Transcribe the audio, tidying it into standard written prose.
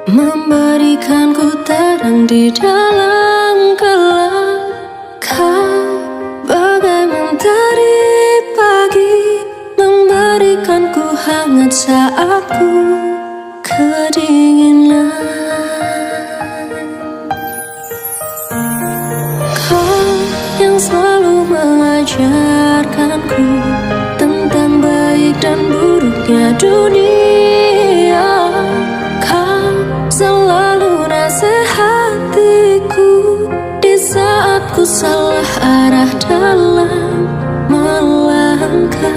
memberikanku terang di dalam gelap. Kau bagai mentari pagi, memberikanku hangat saat ku kedinginan. Kau yang selalu mengajarkanku tentang baik dan buruknya dunia. Kau selalu nasihatiku di saat ku salah arah dalam melangkah.